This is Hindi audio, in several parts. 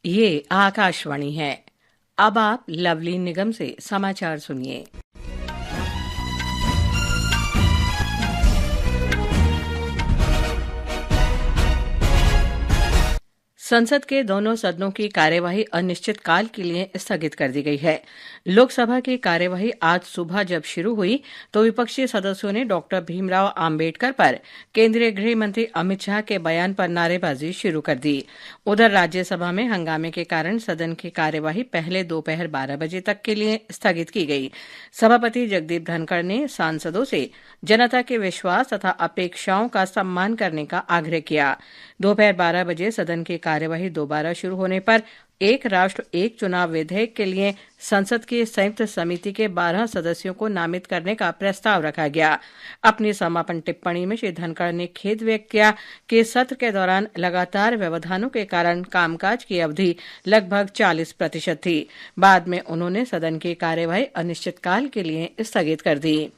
ये आकाशवाणी है। अब आप लवली निगम से समाचार सुनिए। संसद के दोनों सदनों की कार्यवाही अनिश्चित काल के लिए स्थगित कर दी गई है। लोकसभा की कार्यवाही आज सुबह जब शुरू हुई तो विपक्षी सदस्यों ने डॉक्टर भीमराव आंबेडकर पर केंद्रीय गृह मंत्री अमित शाह के बयान पर नारेबाजी शुरू कर दी। उधर राज्यसभा में हंगामे के कारण सदन की कार्यवाही पहले दोपहर 12 बजे तक के लिए स्थगित की गई। सभापति जगदीप धनखड़ ने सांसदों से जनता के विश्वास तथा अपेक्षाओं का सम्मान करने का आग्रह किया। दोपहर 12 बजे सदन की कार्यवाही दोबारा शुरू होने पर एक राष्ट्र एक चुनाव विधेयक के लिए संसद की संयुक्त समिति के 12 सदस्यों को नामित करने का प्रस्ताव रखा गया। अपनी समापन टिप्पणी में श्री धनखड़ ने खेद व्यक्त किया कि सत्र के दौरान लगातार व्यवधानों के कारण कामकाज की अवधि लगभग 40% थी। बाद में उन्होंने सदन की कार्यवाही अनिश्चितकाल के लिए स्थगित कर दी।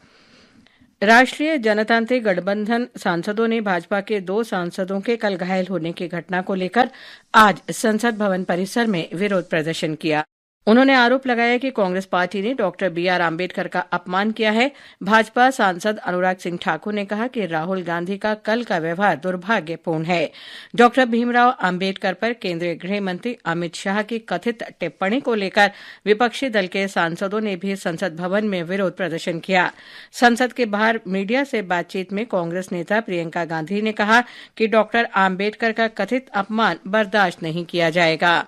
राष्ट्रीय जनतांत्रिक गठबंधन सांसदों ने भाजपा के 2 सांसदों के कल घायल होने की घटना को लेकर आज संसद भवन परिसर में विरोध प्रदर्शन किया। उन्होंने आरोप लगाया कि कांग्रेस पार्टी ने डॉक्टर बीआर आंबेडकर का अपमान किया है। भाजपा सांसद अनुराग सिंह ठाकुर ने कहा कि राहुल गांधी का कल का व्यवहार दुर्भाग्यपूर्ण है। डॉक्टर भीमराव आंबेडकर पर केंद्रीय गृह मंत्री अमित शाह की कथित टिप्पणी को लेकर विपक्षी दल के सांसदों ने भी संसद भवन में विरोध प्रदर्शन किया। संसद के बाहर मीडिया से बातचीत में कांग्रेस नेता प्रियंका गांधी ने कहा कि डॉक्टर आंबेडकर का कथित अपमान बर्दाश्त नहीं किया जाएगा।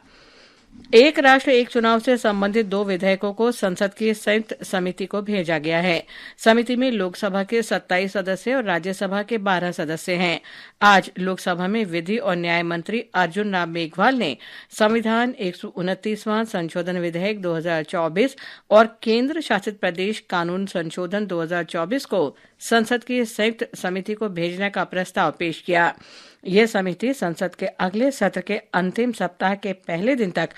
एक राष्ट्र एक चुनाव से संबंधित 2 विधेयकों को संसद की संयुक्त समिति को भेजा गया है। समिति में लोकसभा के 27 सदस्य और राज्यसभा के 12 सदस्य हैं। आज लोकसभा में विधि और न्याय मंत्री अर्जुन राम मेघवाल ने संविधान 129वां संशोधन विधेयक 2024 और केंद्र शासित प्रदेश कानून संशोधन 2024 को संसद की संयुक्त समिति को भेजने का प्रस्ताव पेश किया। यह समिति संसद के अगले सत्र के अंतिम सप्ताह के पहले दिन तक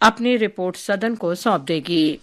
अपनी रिपोर्ट सदन को सौंप देगी।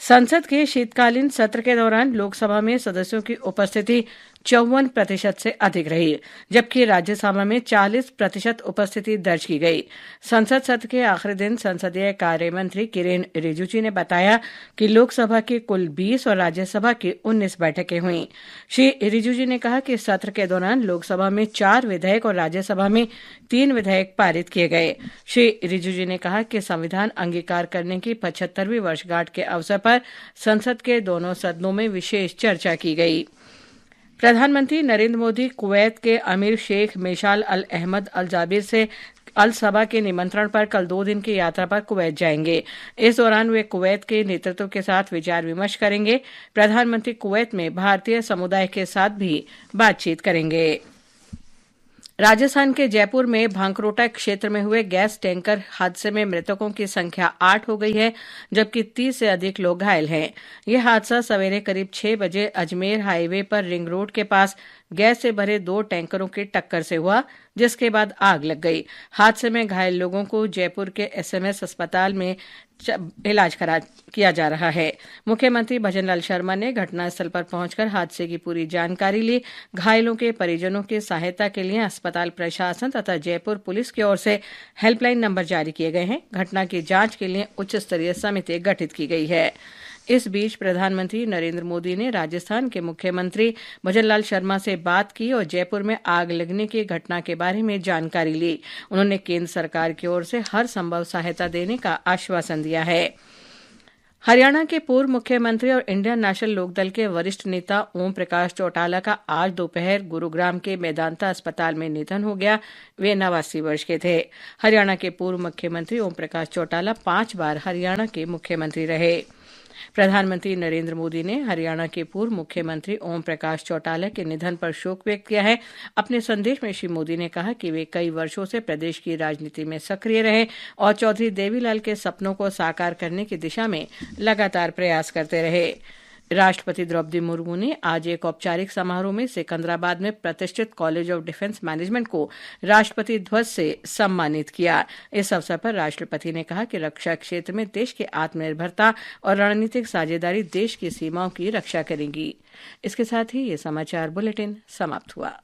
संसद के शीतकालीन सत्र के दौरान लोकसभा में सदस्यों की उपस्थिति 54% से अधिक रही, जबकि राज्यसभा में 40% उपस्थिति दर्ज की गई। संसद सत्र के आखिरी दिन संसदीय कार्य मंत्री किरेन रिजिजू ने बताया कि लोकसभा की कुल 20 और राज्यसभा की 19 बैठकें हुईं। श्री रिजिजू ने कहा कि सत्र के दौरान लोकसभा में 4 विधेयक और राज्यसभा में 3 विधेयक पारित किए गए। श्री रिजिजू ने कहा कि संविधान अंगीकार करने की 75वीं वर्षगांठ के अवसर पर संसद के दोनों सदनों में विशेष चर्चा की गई। प्रधानमंत्री नरेंद्र मोदी कुवैत के अमीर शेख मेशाल अल अहमद अल जाबिर से अल सबा के निमंत्रण पर कल 2 दिन की यात्रा पर कुवैत जाएंगे। इस दौरान वे कुवैत के नेतृत्व के साथ विचार विमर्श करेंगे। प्रधानमंत्री कुवैत में भारतीय समुदाय के साथ भी बातचीत करेंगे। राजस्थान के जयपुर में भांकरोटा क्षेत्र में हुए गैस टैंकर हादसे में मृतकों की संख्या 8 हो गई है, जबकि 30 से अधिक लोग घायल हैं। यह हादसा सवेरे करीब 6 बजे अजमेर हाईवे पर रिंग रोड के पास गैस से भरे 2 टैंकरों की टक्कर से हुआ, जिसके बाद आग लग गई। हादसे में घायल लोगों को जयपुर के एसएमएस अस्पताल में इलाज किया जा रहा है। मुख्यमंत्री भजनलाल शर्मा ने घटनास्थल पर पहुंचकर हादसे की पूरी जानकारी ली। घायलों के परिजनों की सहायता के लिए अस्पताल प्रशासन तथा जयपुर पुलिस की ओर से हेल्पलाइन नंबर जारी किए गए हैं। घटना की जांच के लिए उच्च स्तरीय समिति गठित की गई है। इस बीच प्रधानमंत्री नरेंद्र मोदी ने राजस्थान के मुख्यमंत्री भजनलाल शर्मा से बात की और जयपुर में आग लगने की घटना के बारे में जानकारी ली। उन्होंने केंद्र सरकार की ओर से हर संभव सहायता देने का आश्वासन दिया है। हरियाणा के पूर्व मुख्यमंत्री और इंडियन नेशनल लोकदल के वरिष्ठ नेता ओम प्रकाश चौटाला का आज दोपहर गुरुग्राम के मेदांता अस्पताल में निधन हो गया। वे 89 वर्ष के थे। हरियाणा के पूर्व मुख्यमंत्री ओम प्रकाश चौटाला 5 बार हरियाणा के मुख्यमंत्री रहे। प्रधानमंत्री नरेंद्र मोदी ने हरियाणा के पूर्व मुख्यमंत्री ओम प्रकाश चौटाला के निधन पर शोक व्यक्त किया है। अपने संदेश में श्री मोदी ने कहा कि वे कई वर्षों से प्रदेश की राजनीति में सक्रिय रहे और चौधरी देवीलाल के सपनों को साकार करने की दिशा में लगातार प्रयास करते रहे। राष्ट्रपति द्रौपदी मुर्मू ने आज एक औपचारिक समारोह में सिकंदराबाद में प्रतिष्ठित कॉलेज ऑफ डिफेंस मैनेजमेंट को राष्ट्रपति ध्वज से सम्मानित किया। इस अवसर पर राष्ट्रपति ने कहा कि रक्षा क्षेत्र में देश की आत्मनिर्भरता और रणनीतिक साझेदारी देश की सीमाओं की रक्षा करेगी। इसके साथ ही ये समाचार बुलेटिन समाप्त हुआ।